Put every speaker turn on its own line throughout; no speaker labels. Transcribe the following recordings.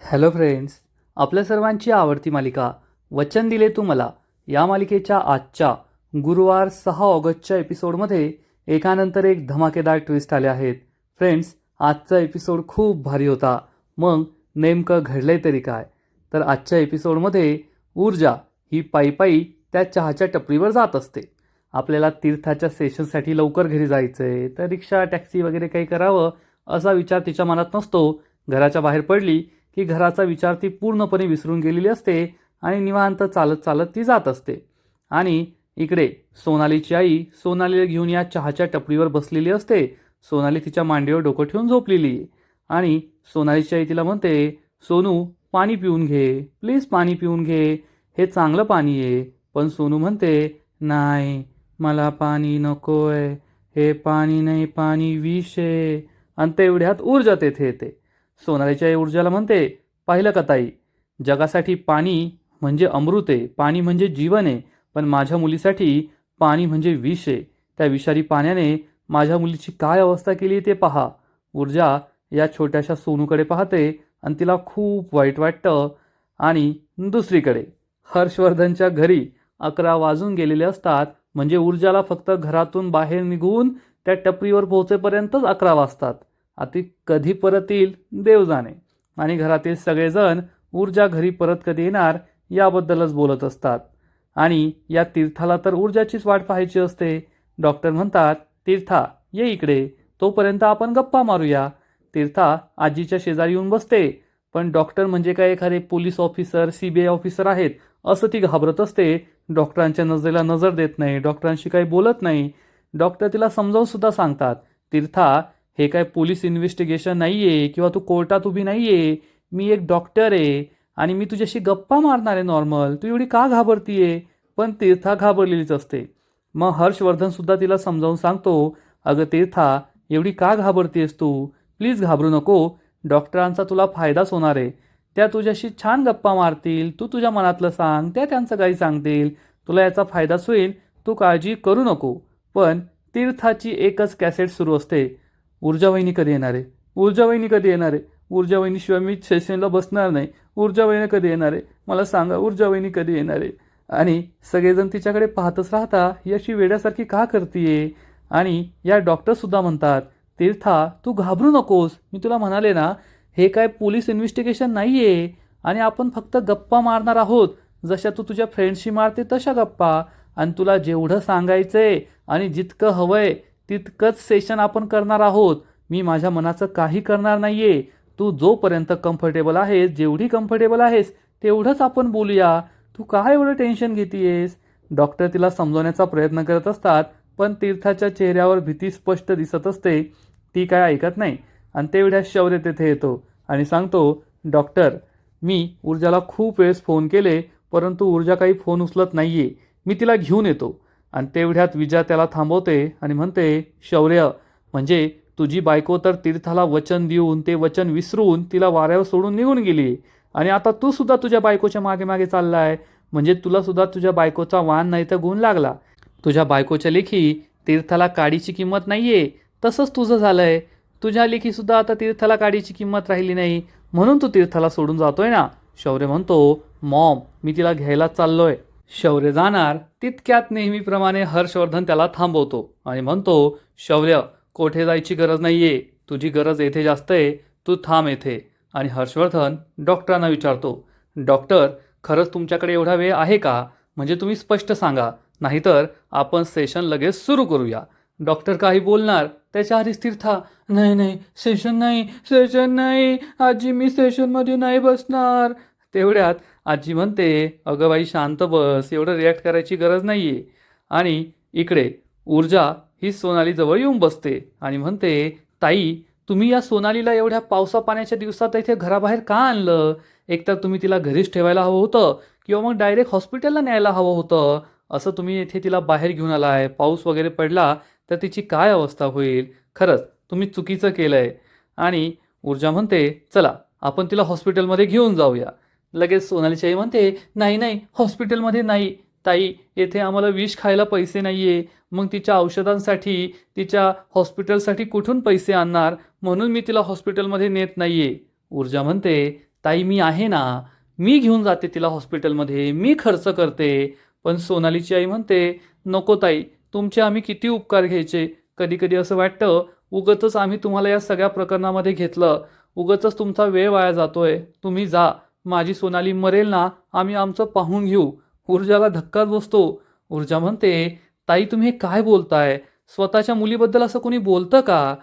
Hello friends, आपल्या सर्वांची आवडती मालिका वचन दिले तू मला या मालिकेच्या आजच्या गुरुवार 6 ऑगस्टच्या एपिसोडमध्ये एकानंतर एक धमाकेदार ट्विस्ट आले आहेत. फ्रेंड्स, आजचा एपिसोड खूप भारी होता. मग नेमकं घडलंय तरी काय? तर आजच्या एपिसोडमध्ये ऊर्जा ही पायी त्या चहाच्या टपरीवर जात असते. आपल्याला तीर्थाच्या सेशनसाठी लवकर घरी जायचंय, तर रिक्षा टॅक्सी वगैरे काही करावं असा विचार तिच्या मनात नसतो. घराच्या बाहेर पडली की घराचा विचार ती पूर्णपणे विसरून गेलेली असते आणि निवांत चालत चालत ती जात असते. आणि इकडे सोनालीची आई सोनालीला घेऊन या चहाच्या टपरीवर बसलेली असते. सोनाली तिच्या मांडीवर डोकं ठेवून झोपलेली आहे आणि सोनालीची आई तिला म्हणते, सोनू पाणी पिऊन घे, प्लीज पाणी पिऊन घे, हे चांगलं पाणी आहे. पण सोनू म्हणते, नाही मला पाणी नकोय, हे पाणी नाही, पाणी विष आहे. आणि तेवढ्यात ऊर्जा तेथे येते. सोनालीच्या आई ऊर्जाला म्हणते, पाहिलं का ताई, जगासाठी पाणी म्हणजे अमृत आहे, पाणी म्हणजे जीवन आहे, पण माझ्या मुलीसाठी पाणी म्हणजे विष आहे. त्या विषारी पाण्याने माझ्या मुलीची काय अवस्था केली ते पहा. ऊर्जा या छोट्याशा सोनूकडे पाहते आणि तिला खूप वाईट वाटतं. आणि दुसरीकडे हर्षवर्धनच्या घरी 11 वाजून गेलेले असतात. म्हणजे ऊर्जाला फक्त घरातून बाहेर निघून त्या टपरीवर पोहोचेपर्यंतच 11 वाजतात. आता कधी परत येईल देव जाणे. आणि घरातील सगळेजण ऊर्जा घरी परत कधी येणार याबद्दलच बोलत असतात. आणि या तीर्थाला तर ऊर्जाचीच वाट पाहायची असते. डॉक्टर म्हणतात, तीर्था ये इकडे, तोपर्यंत आपण गप्पा मारूया. तीर्था आजीच्या शेजारी येऊन बसते. पण डॉक्टर म्हणजे काय एखादे पोलीस ऑफिसर, CBI ऑफिसर आहेत असं ती घाबरत असते. डॉक्टरांच्या नजरेला नजर देत नाही, डॉक्टरांशी काही बोलत नाही. डॉक्टर तिला समजावून सुद्धा सांगतात, तीर्था हे काय पोलीस इन्व्हेस्टिगेशन नाही आहे किंवा तू कोर्टात उभी नाही आहे, मी एक डॉक्टर आहे आणि मी तुझ्याशी गप्पा मारणार आहे नॉर्मल, तू एवढी का घाबरतीये? पण तीर्था घाबरलेलीच असते. मग हर्षवर्धनसुद्धा तिला समजावून सांगतो, अगं तीर्था एवढी का घाबरतीयस तू? प्लीज घाबरू नको, डॉक्टरांचा तुला फायदाच होणार आहे. त्या तुझ्याशी छान गप्पा मारतील, तू तुझ्या मनातलं सांग, त्या त्यांचं काही सांगतील, तुला याचा फायदाच होईल, तू काळजी करू नको. पण तीर्थाची एकच कॅसेट सुरू असते, ऊर्जा वहिनी कधी येणार आहे, ऊर्जा वहिनी कधी येणार आहे, ऊर्जा वहिनीशिवाय मी सेशनला बसणार नाही, ऊर्जा वहिनी कधी येणार आहे, मला सांगा ऊर्जा वहिनी कधी येणार आहे. आणि सगळेजण तिच्याकडे पाहतच राहता, ही अशी वेड्यासारखी का करतीये? आणि या डॉक्टरसुद्धा म्हणतात, तीर्था तू घाबरू नकोस, मी तुला म्हणाले ना हे काय पोलीस इन्व्हेस्टिगेशन नाही आहे आणि आपण फक्त गप्पा मारणार आहोत, जशा तू तुझ्या फ्रेंडशी मारते तशा गप्पा. आणि तुला जेवढं सांगायचंय आणि जितकं हवंय तितकंच सेशन आपण करणार आहोत. मी माझ्या मनाचं काही करणार नाहीये. तू जोपर्यंत कम्फर्टेबल आहेस, जेवढी कम्फर्टेबल आहेस तेवढंच आपण बोलूया, तू काय एवढं टेन्शन घेतीयेस? डॉक्टर तिला समजवण्याचा प्रयत्न करत असतात, पण तीर्थाच्या चेहऱ्यावर भीती स्पष्ट दिसत असते. ती काय ऐकत नाही. आणि तेवढ्या शौर्य तेथे येतो आणि सांगतो, डॉक्टर मी ऊर्जाला खूप वेळेस फोन केले, परंतु ऊर्जा काही फोन उचलत नाहीये, मी तिला घेऊन येतो. आणि तेवढ्यात विजया त्याला थांबवते आणि म्हणते, शौर्य म्हणजे तुझी बायको तर तीर्थाला वचन देऊन ते वचन विसरून तिला वाऱ्यावर सोडून निघून गेली आणि आता तू सुद्धा तुझ्या बायकोच्या मागे मागे चाललाय. म्हणजे तुला सुद्धा तुझ्या बायकोचा वाण नाही तर गुण लागला. तुझ्या बायकोच्या लेखी तीर्थाला काडीची किंमत नाहीये, तसंच तुझं झालंय. तुझ्या लेखी सुद्धा आता तीर्थाला काडीची किंमत राहिली नाही, म्हणून तू तीर्थाला सोडून जातोय ना. शौर्य म्हणतो, मॉम मी तिला घ्यायला चाललोय. शौर्य जाणार तितक्यात नेहमीप्रमाणे हर्षवर्धन त्याला थांबवतो आणि म्हणतो, शौर्य कोठे जायची गरज नाहीये, तुझी गरज येथे जास्त आहे, तू थांब येथे. आणि हर्षवर्धन डॉक्टरांना विचारतो, डॉक्टर खरंच तुमच्याकडे एवढा वेळ आहे का? म्हणजे तुम्ही स्पष्ट सांगा, नाहीतर आपण सेशन लगेच सुरू करूया. डॉक्टर काही बोलणार त्याच्या आधीच तीर्था, नाही नाही सेशन नाही, सेशन नाही आजी, मी सेशनमध्ये नाही बसणार. तेवढ्यात आजी म्हणते, अगं बाई शांत बस, एवढं रिॲक्ट करायची गरज नाही आहे. आणि इकडे ऊर्जा ही सोनालीजवळ येऊन बसते आणि म्हणते, ताई तुम्ही या सोनालीला एवढ्या पावसा पाण्याच्या दिवसात इथे घराबाहेर का आणलं? एकतर तुम्ही तिला घरीच ठेवायला हवं होतं किंवा मग डायरेक्ट हॉस्पिटलला न्यायला हवं होतं. असं तुम्ही इथे तिला बाहेर घेऊन आलाय, पाऊस वगैरे पडला तर तिची काय अवस्था होईल? खरंच तुम्ही चुकीचं केलंय. आणि ऊर्जा म्हणते, चला आपण तिला हॉस्पिटलमध्ये घेऊन जाऊया. लगेच सोनालीची आई म्हणते, नाही नाही हॉस्पिटलमध्ये नाही ताई, येथे आम्हाला विष खायला पैसे नाहीये, मग तिच्या औषधांसाठी, तिच्या हॉस्पिटलसाठी कुठून पैसे आणणार, म्हणून मी तिला हॉस्पिटलमध्ये नेत नाहीये. ऊर्जा म्हणते, ताई मी आहे ना, मी घेऊन जाते तिला हॉस्पिटलमध्ये, मी खर्च करते. पण सोनालीची आई म्हणते, नको ताई, तुमचे आम्ही किती उपकार घ्यायचे. कधी कधी असं वाटतं उगाचच आम्ही तुम्हाला या सगळ्या प्रकरणामध्ये घेतलं, उगाचच तुमचा वेळ वाया जातोय. तुम्ही जा, माझी सोनाली मरेल ना, आम्ही आमचं पाहून घेऊ. ऊर्जाला धक्काच बसतो. ऊर्जा म्हणते, ताई तुम्ही हे काय बोलताय? स्वतःच्या मुलीबद्दल असं कोणी बोलतं का?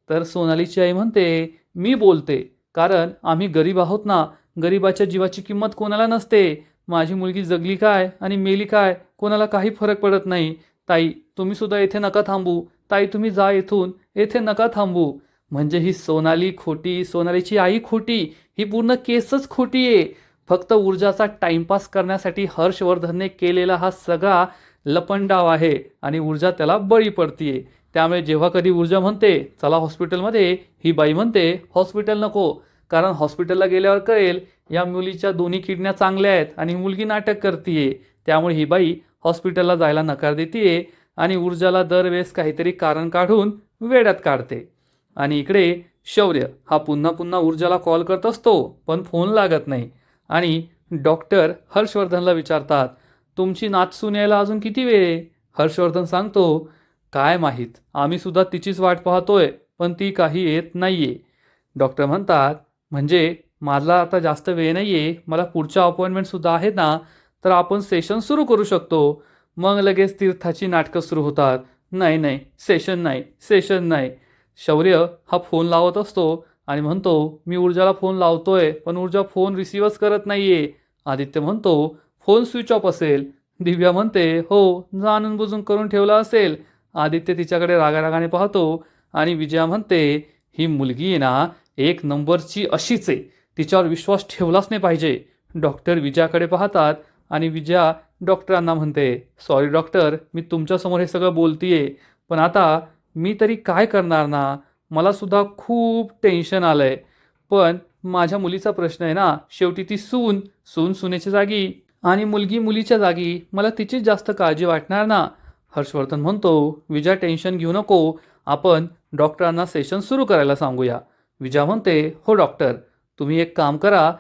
तर सोनालीची आई म्हणते, मी बोलते, कारण आम्ही गरीब आहोत ना. गरिबाच्या जीवाची किंमत कोणाला नसते. माझी मुलगी जगली काय आणि मेली काय कोणाला काही फरक पडत नाही. ताई तुम्ही सुद्धा येथे नका थांबू. ताई तुम्ही जा येथून, येथे नका थांबू. म्हणजे ही सोनाली खोटी, सोनालीची आई खोटी, ही पूर्ण केसच खोटी आहे. फक्त ऊर्जाचा टाइमपास करण्यासाठी हर्षवर्धनने केलेला हा सगळा लपंडाव आहे आणि ऊर्जा त्याला बळी पडतीये. त्यामुळे जेव्हा कधी ऊर्जा म्हणते चला हॉस्पिटलमध्ये, ही बाई म्हणते हॉस्पिटल नको, कारण हॉस्पिटलला गेल्यावर कळेल या मुलीच्या दोन्ही किडन्या चांगल्या आहेत आणि मुलगी नाटक करतीये. त्यामुळे ही बाई हॉस्पिटलला जायला नकार देतीये आणि ऊर्जाला दरवेळेस काहीतरी कारण काढून वेड्यात काढते. आणि इकडे शौर्य हा पुन्हा पुन्हा ऊर्जाला कॉल करत असतो, पण फोन लागत नाही. आणि डॉक्टर हर्षवर्धनला विचारतात, तुमची नातसून यायला अजून किती वेळ आहे? हर्षवर्धन सांगतो, काय माहीत, आम्ही सुद्धा तिचीच वाट पाहतोय, पण ती काही येत नाहीये. डॉक्टर म्हणतात, म्हणजे मला आता जास्त वेळ नाहीये, मला पुढच्या अपॉइंटमेंटसुद्धा आहेत ना, तर आपण सेशन सुरू करू शकतो. मग लगेच तीर्थाची नाटकं सुरू होतात. नाही नाही, सेशन नाही, सेशन नाही. शौर्य हा फोन लावत असतो आणि म्हणतो, मी ऊर्जाला फोन लावतोय, पण ऊर्जा फोन रिसीव्हच करत नाहीये. आदित्य म्हणतो, फोन स्विच ऑफ असेल. दिव्या म्हणते, हो, जाणून बुजून करून ठेवला असेल. आदित्य तिच्याकडे रागारागाने पाहतो आणि विजया म्हणते, ही मुलगी आहे ना, एक नंबरची अशीच आहे, तिच्यावर विश्वास ठेवलाच नाही पाहिजे. डॉक्टर विजयाकडे पाहतात आणि विजया डॉक्टरांना म्हणते, सॉरी डॉक्टर, मी तुमच्यासमोर हे सगळं बोलतीये, पण आता मी तरी काय करणार ना. मला सुद्धा खूप टेन्शन आलंय. पण माझ्या मुलीचा प्रश्न आहे ना, शेवटी ती सून सुनेच्या जागी आणि मुलगी मुलीच्या जागी, मला तिचीच जास्त काळजी वाटणार ना. हर्षवर्धन म्हणतो, विजया टेन्शन घेऊ नको, आपण डॉक्टरांना सेशन सुरू करायला सांगूया. विजया म्हणते, हो डॉक्टर, तुम्ही एक काम करा,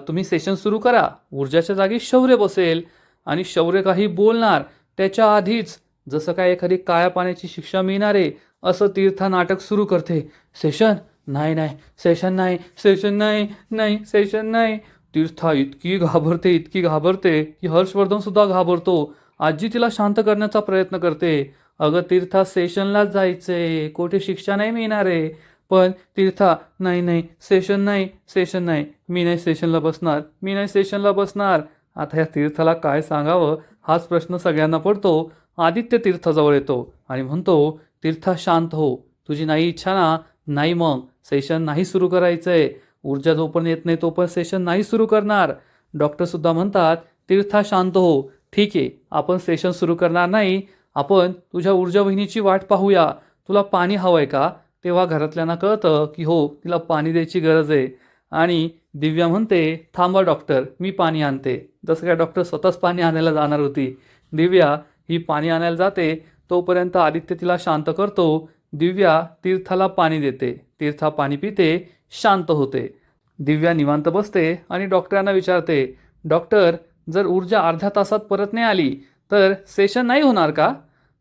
तुम्ही सेशन सुरू करा. ऊर्जाच्या जागी शौर्य बसेल आणि शौर्य काही बोलणार त्याच्या आधीच जसं काय एखादी काळ्या पाण्याची शिक्षा मिळणार आहे असं तीर्था नाटक सुरू करते. सेशन नाही नाही, सेशन नाही, सेशन नाही, नाही सेशन नाही. तीर्था इतकी घाबरते, इतकी घाबरते की हर्षवर्धन सुद्धा घाबरतो. आजी तिला शांत करण्याचा प्रयत्न करते. अगं तीर्था, सेशनलाच जायचंय, कोठे शिक्षा नाही मिळणार आहे. पण तीर्था, नाही नाही, सेशन नाही, सेशन नाही, मी नाही सेशनला बसणार, मी नाही सेशनला बसणार. आता या तीर्थाला काय सांगावं हाच प्रश्न सगळ्यांना पडतो. आदित्य तीर्थाजवळ येतो आणि म्हणतो, तीर्था शांत हो, तुझी नाही इच्छा ना, नाही मग सेशन नाही सुरू करायचंय. ऊर्जा जोपर्यंत येत नाही तोपर्यंत सेशन नाही सुरू करणार. डॉक्टर सुद्धा म्हणतात, तीर्था शांत हो, ठीक आहे, आपण सेशन सुरू करणार नाही, आपण तुझ्या ऊर्जा वहिनीची वाट पाहूया. तुला पाणी हवंय का? तेव्हा घरातल्यांना कळतं की हो, तिला पाणी द्यायची गरज आहे. आणि दिव्या म्हणते, थांबा डॉक्टर, मी पाणी आणते. जसं काय डॉक्टर स्वतःच पाणी आणायला जाणार होती. दिव्या ही पाणी आणायला जाते, तोपर्यंत आदित्य तिला शांत करतो. दिव्या तीर्थाला पाणी देते. तीर्था पाणी पिते, शांत होते. दिव्या निवांत बसते आणि डॉक्टरांना विचारते, डॉक्टर, जर ऊर्जा अर्ध्या तासात परत नाही आली तर सेशन नाही होणार का?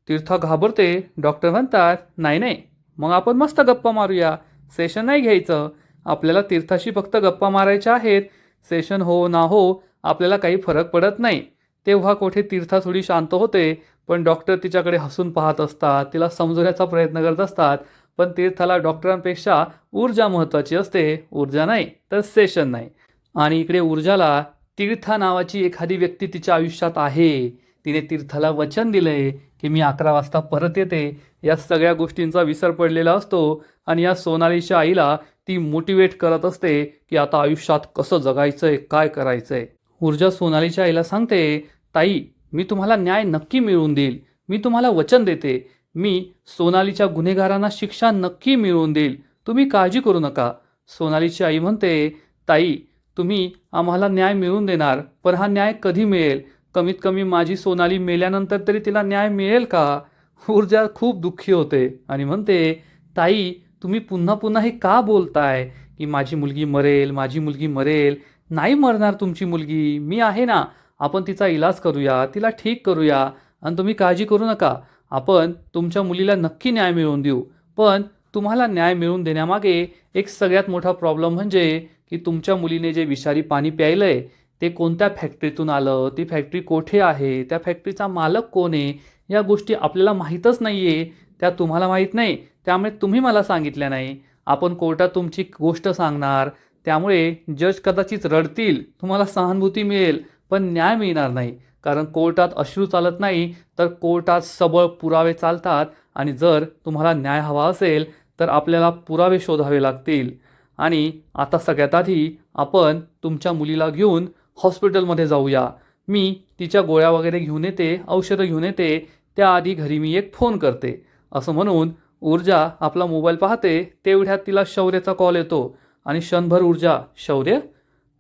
तीर्था घाबरते. डॉक्टर म्हणतात, नाही नाही, मग आपण मस्त गप्पा मारूया, सेशन नाही घ्यायचं. आपल्याला तीर्थाशी फक्त गप्पा मारायच्या आहेत. सेशन हो ना हो, आपल्याला काही फरक पडत नाही. तेव्हा कोठे तीर्था थोडी शांत होते, पण डॉक्टर तिच्याकडे हसून पाहत असतात, तिला समजवण्याचा प्रयत्न करत असतात. पण तीर्थाला डॉक्टरांपेक्षा ऊर्जा महत्त्वाची असते. ऊर्जा नाही तर सेशन नाही. आणि इकडे ऊर्जाला तीर्था नावाची एखादी व्यक्ती तिच्या आयुष्यात आहे. तिने तीर्थाला वचन दिलंय की मी 11 वाजता परत येते. या सगळ्या गोष्टींचा विसर पडलेला असतो आणि या सोनालीच्या आईला ती मोटिवेट करत असते की आता आयुष्यात कसं जगायचंय, काय करायचंय. ऊर्जा सोनालीच्या आईला सांगते, ताई, मी तुम्हाला न्याय नक्की मिळवून देईल, मी तुम्हाला वचन देते, मी सोनालीच्या गुन्हेगारांना शिक्षा नक्की मिळवून देईल, तुम्ही काळजी करू नका. सोनालीची आई म्हणते, ताई, तुम्ही आम्हाला न्याय मिळवून देणार, पण हा न्याय कधी मिळेल? कमीत कमी माझी सोनाली मेल्यानंतर तरी तिला न्याय मिळेल का? ऊर्जा खूप दुःखी होते आणि म्हणते, ताई, तुम्ही पुन्हा पुन्हा हे का बोलताय? की माझी मुलगी मरेल, माझी मुलगी मरेल. नाही मरणार तुमची मुलगी, मी आहे ना. आपण तिचा इलाज करूया, तिला ठीक करूया आणि तुम्ही काळजी करू नका. आपण तुमच्या मुलीला नक्की न्याय मिळवून देऊ. पण तुम्हाला न्याय मिळवून देण्यामागे एक सगळ्यात मोठा प्रॉब्लेम म्हणजे की तुमच्या मुलीने जे विषारी पाणी प्यायलंय ते कोणत्या फॅक्टरीतून आलं, ती फॅक्टरी कोठे आहे, त्या फॅक्टरीचा मालक कोण आहे, या गोष्टी आपल्याला माहीतच नाही आहे. त्या तुम्हाला माहीत नाही, त्यामुळे तुम्ही मला सांगितल्या नाही. आपण कोर्टात तुमची गोष्ट सांगणार, त्यामुळे जज कदाचित रडतील, तुम्हाला सहानुभूती मिळेल, पण न्याय मिळणार नाही. कारण कोर्टात अश्रू चालत नाही, तर कोर्टात सबळ पुरावे चालतात. आणि जर तुम्हाला न्याय हवा असेल तर आपल्याला पुरावे शोधावे लागतील. आणि आता सगळ्यात आधी आपण तुमच्या मुलीला घेऊन हॉस्पिटलमध्ये जाऊया. मी तिच्या गोळ्या वगैरे घेऊन येते, औषधं घेऊन येते, त्याआधी घरी मी एक फोन करते. असं म्हणून ऊर्जा आपला मोबाईल पाहते, तेवढ्यात तिला शौर्याचा कॉल येतो. आणि क्षणभर ऊर्जा, शौर्य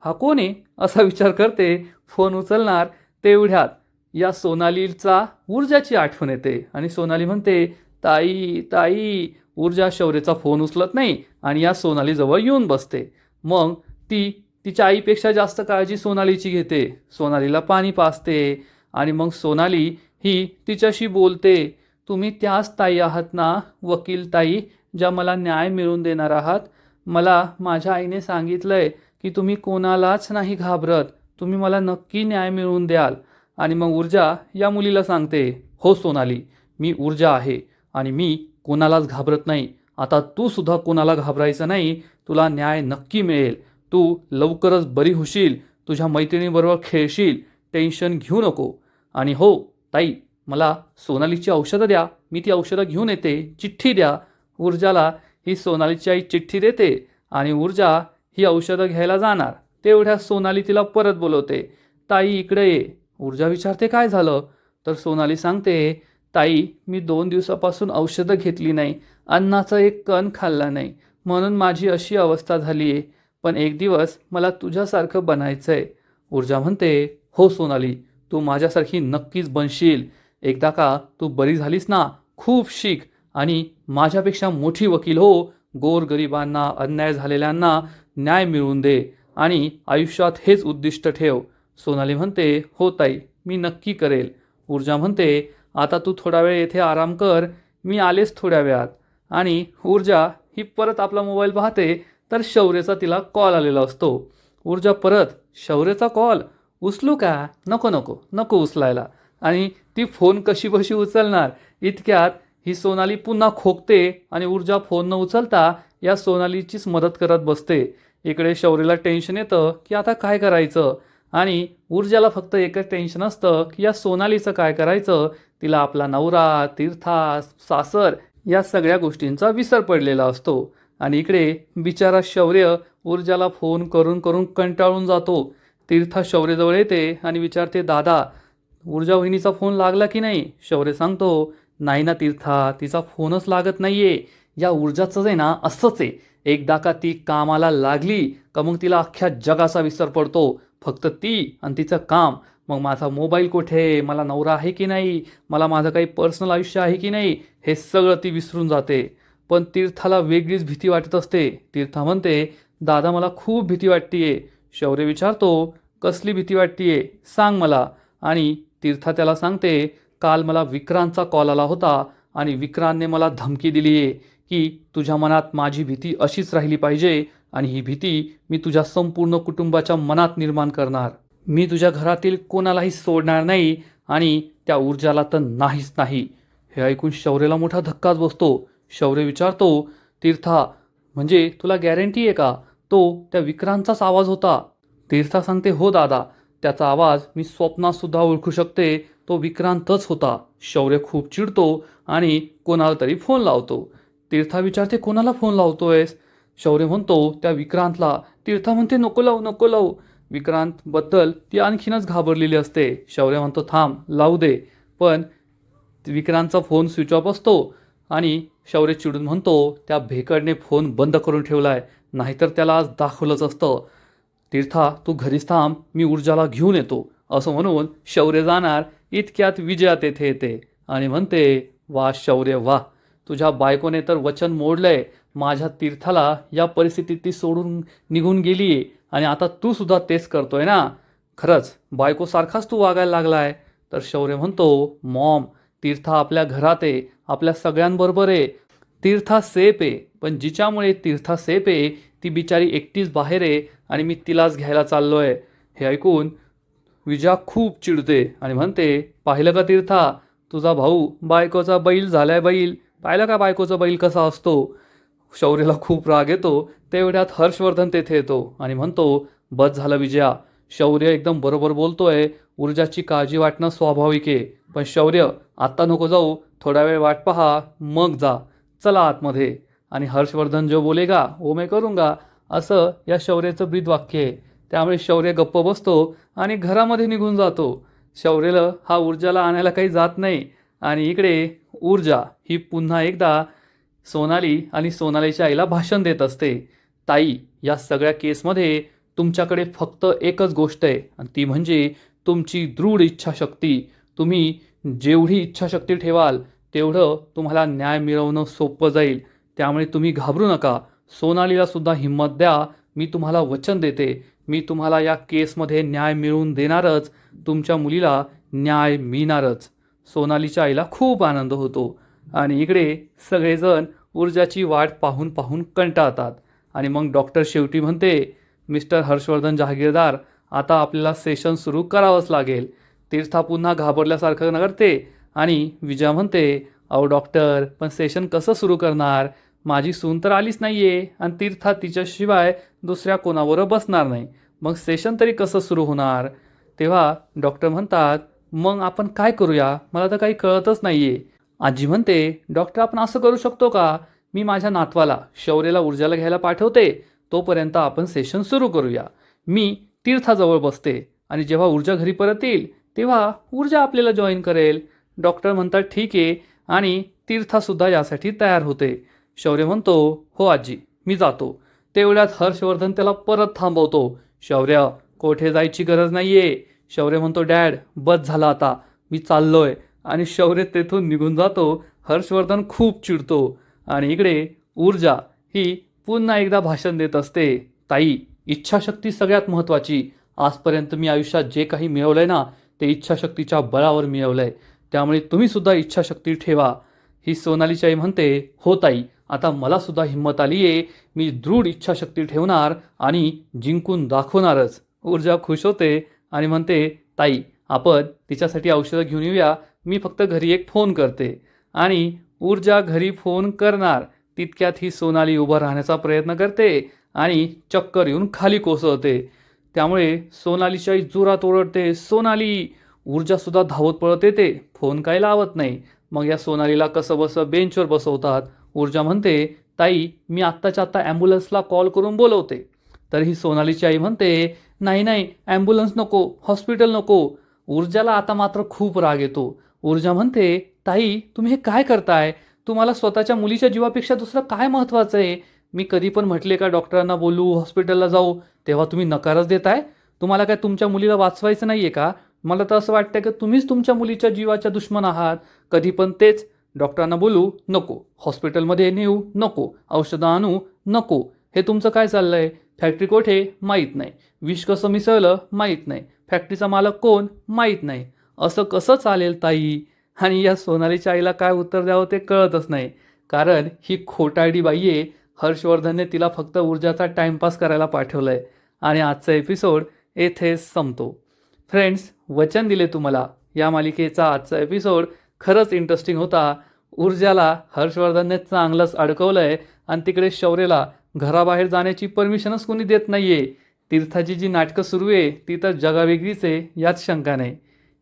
हा कोण आहे असा विचार करते. फोन उचलणार तेवढ्यात या सोनालीचा ऊर्जाची आठवण येते आणि सोनाली म्हणते, ताई ताई. ऊर्जा शौर्याचा फोन उचलत नाही आणि या सोनालीजवळ येऊन बसते. मग ती तिच्या आईपेक्षा जास्त काळजी सोनालीची घेते, सोनालीला पाणी पाजते. आणि मग सोनाली ही तिच्याशी बोलते, तुम्ही त्याच ताई आहात ना, वकील ताई, ज्या मला न्याय मिळवून देणार आहात. मला माझ्या आईने सांगितलंय की तुम्ही कोणालाच नाही घाबरत, तुम्ही मला नक्की न्याय मिळवून द्याल. आणि मग ऊर्जा या मुलीला सांगते, हो सोनाली, मी ऊर्जा आहे आणि मी कोणालाच घाबरत नाही. आता तू सुद्धा कोणाला घाबरायचं नाही, तुला न्याय नक्की मिळेल. तू लवकरच बरी होशील, तुझ्या मैत्रिणीबरोबर खेळशील, टेन्शन घेऊ नको. आणि हो ताई, मला सोनालीची औषधं द्या, मी ती औषधं घेऊन येते, चिठ्ठी द्या. ऊर्जाला ही सोनालीची आई चिठ्ठी देते आणि ऊर्जा ही औषधं घ्यायला जाणार. तेवढ्या सोनाली तिला परत बोलवते, ताई इकडे ये. ऊर्जा विचारते काय झालं, तर सोनाली सांगते, ताई मी 2 दिवसापासून औषधं घेतली नाही, अन्नाचा एक कण खाल्ला नाही, म्हणून माझी अशी अवस्था झाली आहे. पण एक दिवस मला तुझ्यासारखं बनायचं आहे. ऊर्जा म्हणते, हो सोनाली, तू माझ्यासारखी नक्कीच बनशील. एकदा का तू बरी झालीस ना, खूप शिक आणि माझ्यापेक्षा मोठी वकील हो. गोरगरिबांना, अन्याय झालेल्यांना न्याय मिळवून दे आणि आयुष्यात हेच उद्दिष्ट ठेव. सोनाली म्हणते, हो ताई, मी नक्की करेल. ऊर्जा म्हणते, आता तू थोडा वेळ येथे आराम कर, मी आलेच थोड्या वेळात. आणि ऊर्जा ही परत आपला मोबाईल पाहते तर शौर्याचा तिला कॉल आलेला असतो. ऊर्जा परत, शौर्याचा कॉल उचलू का, नको नको नको उचलायला. आणि ती फोन कशी बशी उचलणार. इतक्यात ही सोनाली पुन्हा खोकते आणि ऊर्जा फोन न उचलता या सोनालीचीच मदत करत बसते. इकडे शौर्याला टेन्शन येतं की आता काय करायचं. आणि ऊर्जाला फक्त एकच टेन्शन असतं की या सोनालीचं काय करायचं. तिला आपला नवरा, तीर्था, सासर या सगळ्या गोष्टींचा विसर पडलेला असतो. आणि इकडे बिचारा शौर्य ऊर्जाला फोन करून करून कंटाळून जातो. तीर्था शौर्यजवळ येते आणि विचारते, दादा ऊर्जा वहिनीचा फोन लागला की नाही. शौर्य सांगतो, नाही ना तीर्था, तिचा फोनच लागत नाहीये. या ऊर्जाचं आहे ना असंच आहे, एकदा का ती कामाला लागली का मग तिला अख्ख्या जगाचा विसर पडतो. फक्त ती आणि तिचं काम. मग माझा मोबाईल कुठे, मला नवरा आहे की नाही, मला माझं काही पर्सनल आयुष्य आहे की नाही, हे सगळं ती विसरून जाते. पण तीर्थाला वेगळीच भीती वाटत असते. तीर्था म्हणते, दादा मला खूप भीती वाटतेय. शौर्य विचारतो, कसली भीती वाटतेय सांग मला. आणि तीर्था त्याला सांगते, काल मला विक्रांतचा कॉल आला होता आणि विक्रांतने मला धमकी दिली आहे की तुझ्या मनात माझी भीती अशीच राहिली पाहिजे आणि ही भीती मी तुझ्या संपूर्ण कुटुंबाच्या मनात निर्माण करणार. मी तुझ्या घरातील कोणालाही सोडणार नाही आणि त्या ऊर्जाला तर नाहीच नाही. हे ऐकून शौर्याला मोठा धक्काच बसतो. शौर्य विचारतो, तीर्था म्हणजे तुला गॅरंटी आहे का तो त्या विक्रांतचाच आवाज होता. तीर्था सांगते, हो दादा, त्याचा आवाज मी स्वप्नातसुद्धा ओळखू शकते, तो विक्रांतच होता. शौर्य खूप चिडतो आणि कोणाला तरी फोन लावतो. तीर्था विचारते, कोणाला फोन लावतोयस. शौर्य म्हणतो, त्या विक्रांतला. तीर्था म्हणते, नको लावू नको लावू. विक्रांतबद्दल ती आणखीनच घाबरलेली असते. शौर्य म्हणतो, थांब लावू दे. पण विक्रांतचा फोन स्विच ऑफ असतो आणि शौर्य चिडून म्हणतो, त्या भेकडने फोन बंद करून ठेवलाय, नाहीतर त्याला आज दाखवलंच असतं. तीर्था तू घरीच थांब, मी ऊर्जाला घेऊन येतो. असं म्हणून शौर्य जाणार. इतक्यात विजया तेथे येते आणि म्हणते, वा शौर्य वा, तुझ्या बायकोने तर वचन मोडलंय. माझ्या तीर्थाला या परिस्थितीत ती सोडून निघून गेली आहे आणि आता तू सुद्धा तेच करतोय ना? खरंच बायकोसारखाच तू वागायला लागलाय. तर शौर्य म्हणतो, मॉम, तीर्था आपल्या घरात आहे, आपल्या सगळ्यांबरोबर आहे, तीर्था सेफ आहे. पण जिच्यामुळे तीर्था सेफ आहे ती बिचारी एकटीच बाहेर आहे आणि मी तिलाच घ्यायला चाललोय. हे ऐकून विजया खूप चिडते आणि म्हणते, पाहिलं का तीर्था, तुझा भाऊ बायकोचा बैल झालाय बैल. पाहिलं का बायकोचा बैल कसा असतो? शौर्यला खूप राग येतो. तेवढ्यात हर्षवर्धन तेथे येतो आणि म्हणतो, बस झालं विजया, शौर्य एकदम बरोबर बोलतोय. ऊर्जाची काळजी वाटणं स्वाभाविक आहे. पण शौर्य, आत्ता नको जाऊ, थोडा वेळ वाट पहा, मग जा. चला आतमध्ये. आणि हर्षवर्धन जो बोलेगा वो मैं करूंगा, असं या शौर्याचं ब्रीदवाक्य आहे. त्यामुळे शौर्य गप्प बसतो आणि घरामध्ये निघून जातो. शौर्यला हा ऊर्जाला आणायला काही जात नाही. आणि इकडे ऊर्जा ही पुन्हा एकदा सोनाली आणि सोनालीच्या आईला भाषण देत असते. ताई, या सगळ्या केसमध्ये तुमच्याकडे फक्त एकच गोष्ट आहे आणि ती म्हणजे तुमची दृढ इच्छाशक्ती. तुम्ही जेवढी इच्छाशक्ती ठेवाल तेवढं तुम्हाला न्याय मिळवणं सोपं जाईल. त्यामुळे तुम्ही घाबरू नका. सोनालीला सुद्धा हिंमत द्या. मी तुम्हाला वचन देते, मी तुम्हाला या केसमध्ये न्याय मिळवून देणारच. तुमच्या मुलीला न्याय मिळणारच. सोनालीच्या आईला खूप आनंद होतो. आणि इकडे सगळेजण ऊर्जाची वाट पाहून पाहून कंटाळतात. आणि मग डॉक्टर शेवटी म्हणते, मिस्टर हर्षवर्धन जहागीरदार, आता आपल्याला सेशन सुरू करावंच लागेल. तीर्था पुन्हा घाबरल्यासारखं करते आणि विजया म्हणते, अहो डॉक्टर, पण सेशन कसं सुरू करणार? माझी सून तर आलीच नाही आहे आणि तीर्था तिच्याशिवाय दुसऱ्या कोणाबरोबर बसणार नाही. मग सेशन तरी कसं सुरू होणार? तेव्हा डॉक्टर म्हणतात, मग आपण काय करूया? मला तर काही कळतच नाही आहे. आजी म्हणते, डॉक्टर, आपण असं करू शकतो का? मी माझ्या नातवाला शौर्यला ऊर्जाला घ्यायला पाठवते, तोपर्यंत आपण सेशन सुरू करूया. मी तीर्थाजवळ बसते आणि जेव्हा ऊर्जा घरी परत येईल तेव्हा ऊर्जा आपल्याला जॉईन करेल. डॉक्टर म्हणतात, ठीक आहे. आणि तीर्थासुद्धा यासाठी तयार होते. शौर्य म्हणतो, हो आजी, मी जातो. तेवढ्यात हर्षवर्धन त्याला परत थांबवतो. शौर्य, कोठे जायची गरज नाही आहे. शौर्य म्हणतो, डॅड, बस झालं आता, मी चाललोय. आणि शौर्य तेथून निघून जातो. हर्षवर्धन खूप चिडतो. आणि इकडे ऊर्जा ही पुन्हा एकदा भाषण देत असते. ताई, इच्छाशक्ती सगळ्यात महत्त्वाची. आजपर्यंत मी आयुष्यात जे काही मिळवलंय ना, ते इच्छाशक्तीच्या बळावर मिळवलंय. त्यामुळे तुम्ही सुद्धा इच्छाशक्ती ठेवा. ही सोनालीची आई म्हणते, हो ताई, आता मला सुद्धा हिंमत आली आहे. मी दृढ इच्छाशक्ती ठेवणार आणि जिंकून दाखवणारच. ऊर्जा खुश होते आणि म्हणते, ताई, आपण तिच्यासाठी औषधं घेऊन येऊया. मी फक्त घरी एक फोन करते. आणि ऊर्जा घरी फोन करणार तितक्यात ही सोनाली उभं राहण्याचा प्रयत्न करते आणि चक्कर येऊन खाली कोसळते. त्यामुळे सोनालीची आई जोरात ओरडते, सोनाली. ऊर्जासुद्धा धावत पळत येते, फोन काय लावत नाही. मग या सोनालीला कसं बसं बेंचवर बसवतात. ऊर्जा म्हणते, ताई, मी आत्ताच्या आत्ता ॲम्ब्युलन्सला कॉल करून बोलवते. तर ही सोनालीची आई म्हणते, नाही नाही, ॲम्ब्युलन्स नको, हॉस्पिटल नको. ऊर्जाला आता मात्र खूप राग येतो. ऊर्जा म्हणते, ताई, तुम्ही हे काय करताय? तुम्हाला स्वतःच्या मुलीच्या जीवापेक्षा दुसरं काय महत्त्वाचं आहे? मी कधी पण म्हटले का डॉक्टरांना बोलू, हॉस्पिटलला जाऊ, तेव्हा तुम्ही नकारच देताय. तुम्हाला काय तुमच्या मुलीला वाचवायचं नाही आहे का? मला तर असं वाटतं की तुम्हीच तुमच्या मुलीच्या जीवाच्या दुश्मन आहात. कधी पण तेच, डॉक्टरांना बोलू नको, हॉस्पिटलमध्ये नेऊ नको, औषधं आणू नको. हे तुमचं काय चाललंय? फॅक्टरी कोठे माहीत नाही, विष कसं मिसळलं माहीत नाही, फॅक्टरीचा मालक कोण माहीत नाही. असं कसं चालेल ताई? आणि या सोनालीच्या आईला काय उत्तर द्यावं ते कळतच नाही. कारण ही खोटारडी बाई आहे. हर्षवर्धनने तिला फक्त ऊर्जाचा टाइमपास करायला पाठवलं आहे. आणि आजचा एपिसोड येथेच संपतो. फ्रेंड्स, वचन दिले तुम्हाला. या मालिकेचा आजचा एपिसोड खरंच इंटरेस्टिंग होता. ऊर्जाला हर्षवर्धनने चांगलंच अडकवलं आहे आणि तिकडे शौर्यला घराबाहेर जाण्याची परमिशनच कोणी देत नाही आहे. तीर्थाची जी नाटकं सुरू आहे ती तर जगावेगळीच आहे, यात शंका नाही.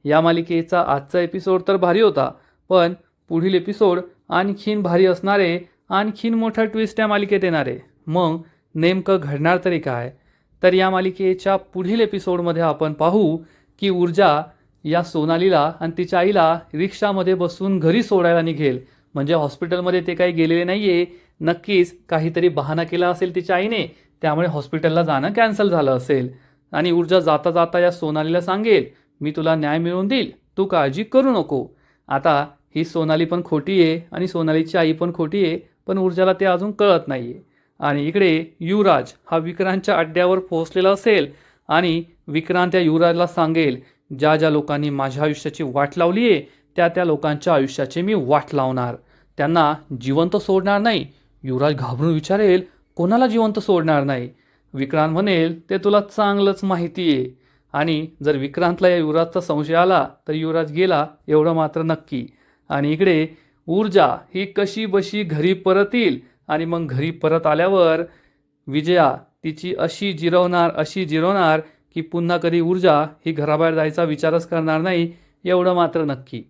या मालिकेचा आजचा एपिसोड तर भारी होता, पण पुढील एपिसोड आणखीन भारी असणार आहे. आणखीन मोठा ट्विस्ट या मालिकेत येणार आहे. मग नेमकं घडणार तरी काय? तर या मालिकेच्या पुढील एपिसोडमध्ये आपण पाहू की ऊर्जा या सोनालीला आणि तिच्या आईला रिक्षामध्ये बसून घरी सोडायला निघेल. म्हणजे हॉस्पिटलमध्ये ते काही गेलेले नाही आहे. नक्कीच काहीतरी बहाणा केला असेल तिच्या आईने, त्यामुळे हॉस्पिटलला जाणं कॅन्सल झालं असेल. आणि ऊर्जा जाता जाता या सोनालीला सांगेल, मी तुला न्याय मिळवून देईल, तू काळजी करू नको. आता ही सोनाली पण खोटी आहे आणि सोनालीची आई पण खोटी आहे, पण ऊर्जाला ते अजून कळत नाही आहे. आणि इकडे युवराज हा विक्रांतच्या अड्ड्यावर पोहोचलेला असेल आणि विक्रांत या युवराजला सांगेल, ज्या ज्या लोकांनी माझ्या आयुष्याची वाट लावली आहे त्या त्या लोकांच्या आयुष्याची मी वाट लावणार, त्यांना जिवंत सोडणार नाही. युवराज घाबरून विचारेल, कोणाला जिवंत सोडणार नाही? विक्रांत म्हणेल, ते तुला चांगलंच माहिती आहे. आणि जर विक्रांतला या युवराजचा संशय आला तर युवराज गेला एवढं मात्र नक्की. आणि इकडे ऊर्जा ही कशी बशी घरी परत येईल आणि मग घरी परत आल्यावर विजया तिची अशी जिरवणार की पुन्हा कधी ऊर्जा ही घराबाहेर जायचा विचारच करणार नाही एवढं मात्र नक्की.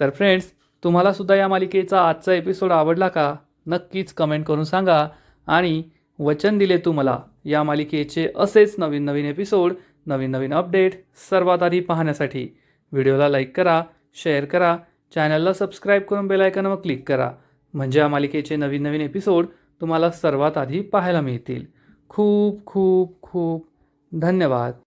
तर फ्रेंड्स, तुम्हाला सुद्धा या मालिकेचा आजचा एपिसोड आवडला का? नक्कीच कमेंट करून सांगा. आणि वचन दिले तू मला या मालिकेचे असेच नवीन नवीन एपिसोड, नवीन नवीन अपडेट सर्वात आधी पाहण्यासाठी व्हिडिओला लाईक करा, शेअर करा, चॅनलला सबस्क्राईब करून बेल आयकॉनवर क्लिक करा. म्हणजे या मालिकेचे नवीन नवीन एपिसोड तुम्हाला सर्वात आधी पाहायला मिळतील. खूप खूप खूप धन्यवाद.